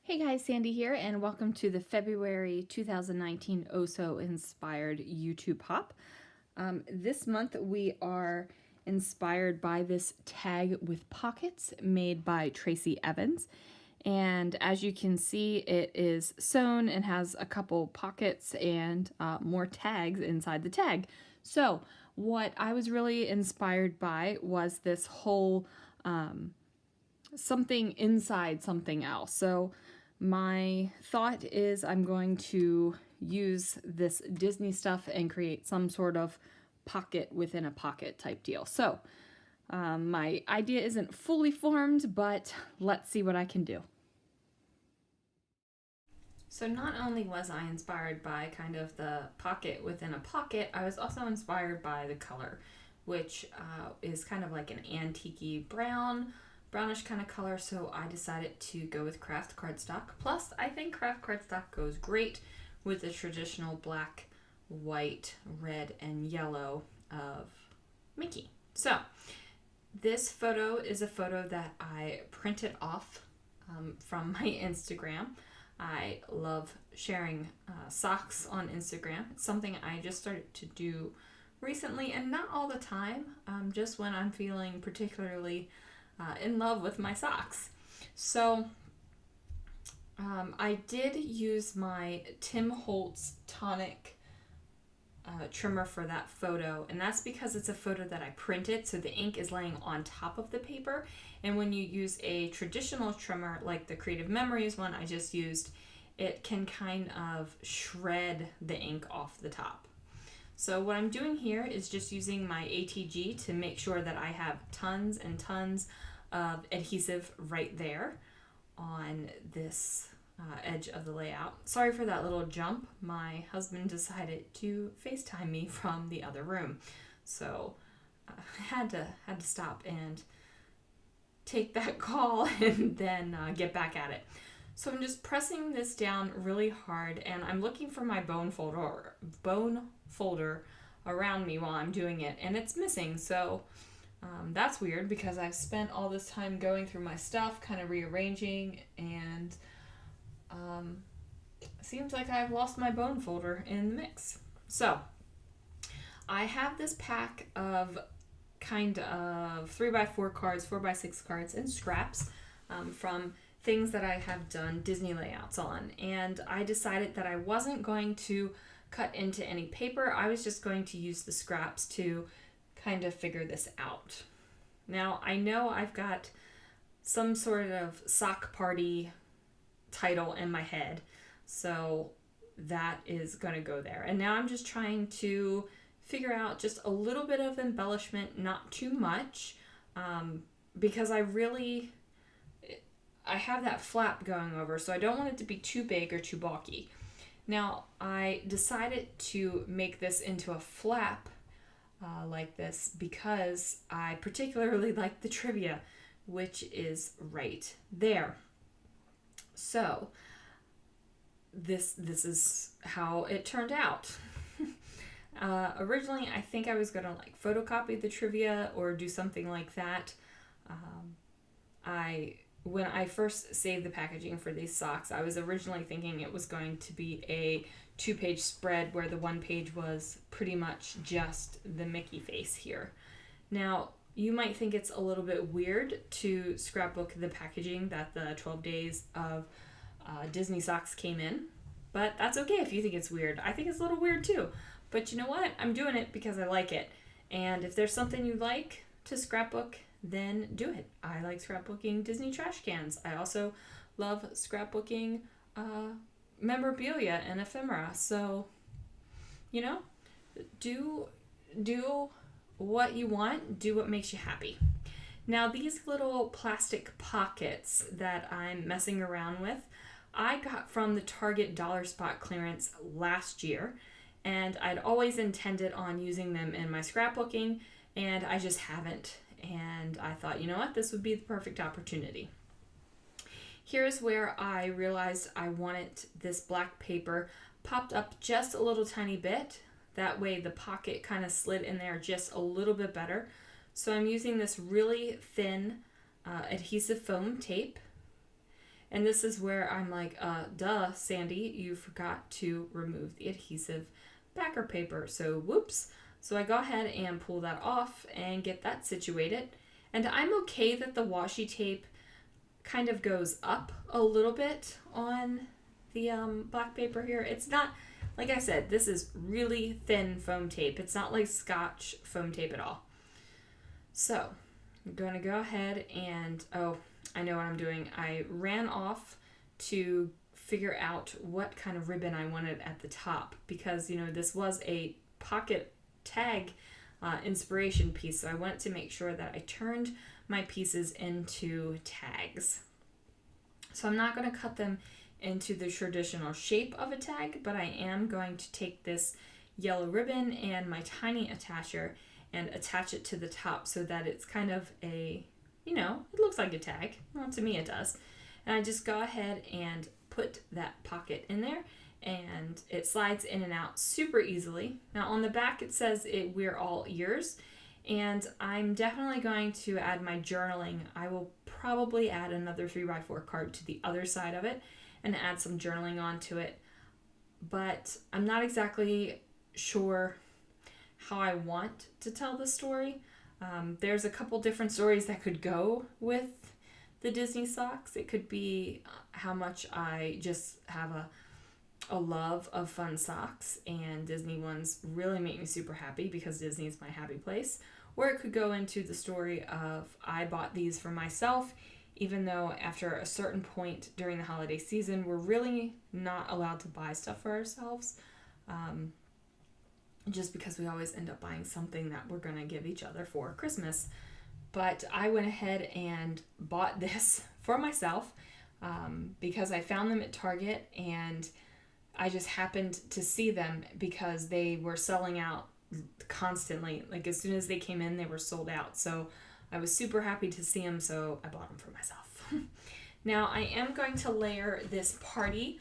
Hey guys, Sandy here, and welcome to the February 2019 Oso Inspired YouTube Hop. This month we are inspired by this tag with pockets made by Tracy Evans. And as you can see, it is sewn and has a couple pockets and more tags inside the tag. So what I was really inspired by was this whole something inside something else. So my thought is I'm going to use this Disney stuff and create some sort of pocket within a pocket type deal. So my idea isn't fully formed, but let's see what I can do. So not only was I inspired by kind of the pocket within a pocket, I was also inspired by the color, which is kind of like an antique-y brownish kind of color, so I decided to go with craft cardstock. Plus, I think craft cardstock goes great with the traditional black, white, red, and yellow of Mickey. So, this photo is a photo that I printed off from my Instagram. I love sharing socks on Instagram. It's something I just started to do recently, and not all the time, just when I'm feeling particularly in love with my socks. So I did use my Tim Holtz tonic trimmer for that photo, and that's because it's a photo that I printed, so the ink is laying on top of the paper. And when you use a traditional trimmer like the Creative Memories one I just used, it can kind of shred the ink off the top. So what I'm doing here is just using my ATG to make sure that I have tons and tons of adhesive right there on this edge of the layout. Sorry for that little jump. My husband decided to FaceTime me from the other room, so I had to stop and take that call and then get back at it. So I'm just pressing this down really hard, and I'm looking for my bone folder around me while I'm doing it, and it's missing. So that's weird because I've spent all this time going through my stuff, kind of rearranging, and seems like I've lost my bone folder in the mix. So I have this pack of kind of 3x4 cards, 4x6 cards, and scraps from things that I have done Disney layouts on. And I decided that I wasn't going to cut into any paper. I was just going to use the scraps to kind of figure this out. Now, I know I've got some sort of sock party title in my head, so that is going to go there. And now I'm just trying to figure out just a little bit of embellishment, not too much, because I have that flap going over, so I don't want it to be too big or too bulky. Now, I decided to make this into a flap like this because I particularly like the trivia, which is right there. So this is how it turned out. Originally, I think I was gonna photocopy the trivia or do something like that. When I first saved the packaging for these socks, I was originally thinking it was going to be a 2-page spread where the one page was pretty much just the Mickey face here. Now, you might think it's a little bit weird to scrapbook the packaging that the 12 days of Disney socks came in, but that's okay if you think it's weird. I think it's a little weird too, but you know what? I'm doing it because I like it, and if there's something you like to scrapbook, then do it. I like scrapbooking Disney trash cans. I also love scrapbooking memorabilia and ephemera. So, you know, do what you want, do what makes you happy. Now, these little plastic pockets that I'm messing around with, I got from the Target Dollar Spot clearance last year, and I'd always intended on using them in my scrapbooking, and I just haven't. And I thought, you know what, this would be the perfect opportunity. Here's where I realized I wanted this black paper popped up just a little tiny bit. That way the pocket kind of slid in there just a little bit better. So I'm using this really thin adhesive foam tape, And this is where I'm like, duh, Sandy, you forgot to remove the adhesive backer paper. So whoops. So I go ahead and pull that off and get that situated. And I'm okay that the washi tape kind of goes up a little bit on the black paper here. It's not, like I said, this is really thin foam tape. It's not like Scotch foam tape at all. So I'm going to go ahead and, oh, I know what I'm doing. I ran off to figure out what kind of ribbon I wanted at the top because, you know, this was a pocket tag inspiration piece. So I wanted to make sure that I turned my pieces into tags. So I'm not going to cut them into the traditional shape of a tag, but I am going to take this yellow ribbon and my tiny attacher and attach it to the top so that it's kind of a, you know, it looks like a tag. Well, to me it does. And I just go ahead and put that pocket in there and it slides in and out super easily. Now on the back it says we're all ears, and I'm definitely going to add my journaling. I will probably add another 3x4 card to the other side of it and add some journaling onto it. But I'm not exactly sure how I want to tell the story. There's a couple different stories that could go with the Disney socks. It could be how much I just have a love of fun socks, and Disney ones really make me super happy because Disney is my happy place. Or it could go into the story of I bought these for myself, even though after a certain point during the holiday season, we're really not allowed to buy stuff for ourselves. Just because we always end up buying something that we're going to give each other for Christmas. But I went ahead and bought this for myself because I found them at Target, and I just happened to see them because they were selling out constantly. Like as soon as they came in, they were sold out. So I was super happy to see them, so I bought them for myself. Now I am going to layer this party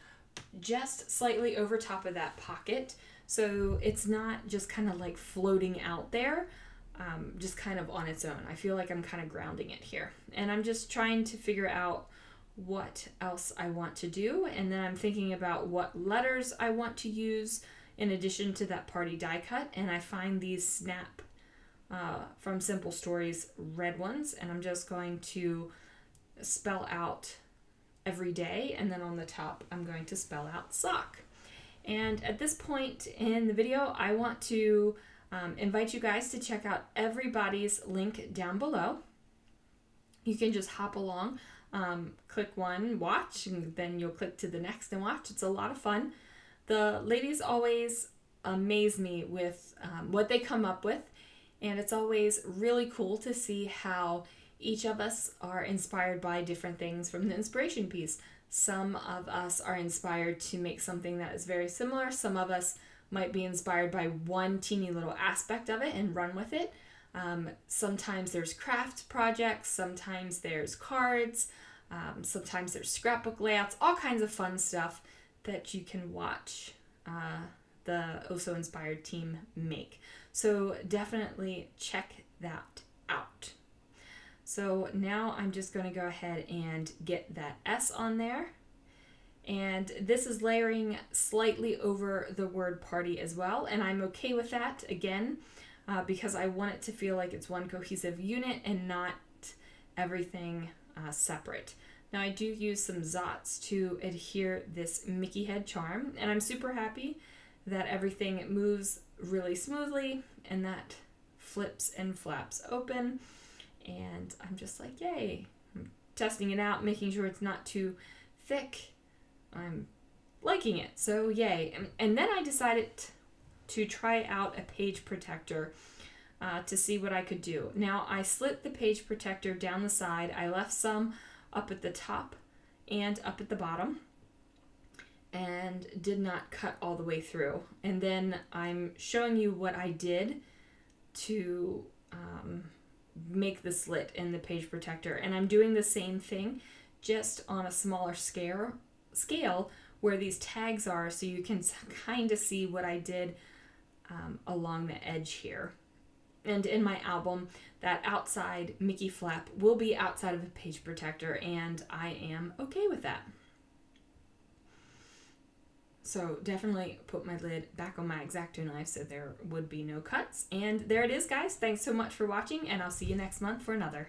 just slightly over top of that pocket, so it's not just kind of like floating out there, just kind of on its own. I feel like I'm kind of grounding it here, and I'm just trying to figure out what else I want to do, and then I'm thinking about what letters I want to use in addition to that party die cut, and I find these Snap from Simple Stories red ones, and I'm just going to spell out every day, and then on the top I'm going to spell out sock. And at this point in the video, I want to invite you guys to check out everybody's link down below. You can just hop along, click one, watch, and then you'll click to the next and watch. It's a lot of fun. The ladies always amaze me with what they come up with, and it's always really cool to see how each of us are inspired by different things from the inspiration piece. Some of us are inspired to make something that is very similar. Some of us might be inspired by one teeny little aspect of it and run with it. Sometimes there's craft projects, sometimes there's cards, sometimes there's scrapbook layouts, all kinds of fun stuff that you can watch the Oh So Inspired team make. So definitely check that out. So now I'm just going to go ahead and get that S on there. And this is layering slightly over the word party as well. And I'm okay with that, again, because I want it to feel like it's one cohesive unit and not everything separate. Now I do use some Zots to adhere this Mickey head charm. And I'm super happy that everything moves really smoothly and that flips and flaps open. And I'm just like, yay. I'm testing it out, making sure it's not too thick. I'm liking it, so yay. And then I decided to try out a page protector to see what I could do. Now, I slit the page protector down the side. I left some up at the top and up at the bottom, and did not cut all the way through. And then I'm showing you what I did to make the slit in the page protector, and I'm doing the same thing just on a smaller scale where these tags are, so you can kind of see what I did along the edge here. And in my album, that outside Mickey flap will be outside of a page protector, and I am okay with that. So definitely put my lid back on my X-Acto knife so there would be no cuts. And there it is, guys. Thanks so much for watching, and I'll see you next month for another.